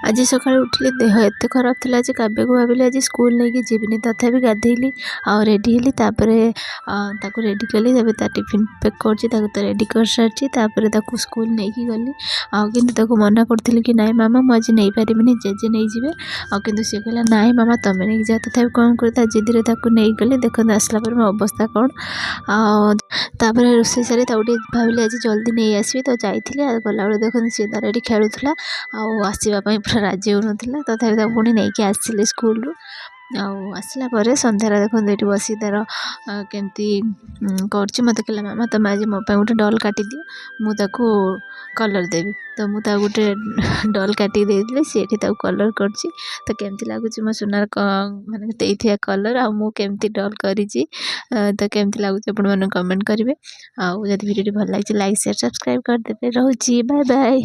आज सकाळु उठिली देह एत खराब थिला जे काव्य को भाविली आज स्कूल नहीं कि जीविनी तथापि गाधेली आ रेडी हेली तापरे ताको रेडी कली तबे ता टिफिन पैक करछि ताको तो रेडी कर सारछि तापरे ताको स्कूल नहीं कि गली आ किंतु ताको मना करथिली कि नाइ मामा मु आज नहीं पारिबिनी जेजे नहीं जिवे आ किंतु से कहला नाइ मामा तमे नहीं जा तथापि कोन करता जिदिरे ताको नहीं गली देखन आसला पर मो अवस्था कोन आ तापरे रोसे सारी ताउटी भाविली आज जल्दी नहीं आसबी तो जाइथिले आ गला बेले देखन से तार रेडी खेलुथला आ आसीबा पई पूरा राजी होनथिला तथापि ताको पुणी नहीं कि आसिले स्कूल रु आसला पर संध्यार देखते ये बस तार केमती कर मत कहला मामा तुम आज मो गोटे डल काटी दियो मुझे कलर देवी तो मुझे गोटे डल काटी देती सी कलर कर तो केमती लगुच मो सुनार मानते कलर आ मुझे डल करी तो केमती लगुच आप कमेंट करेंगे आदि वीडियो भल लगे लाइक शेयर सब्सक्राइब करदे रोची बाय बाय।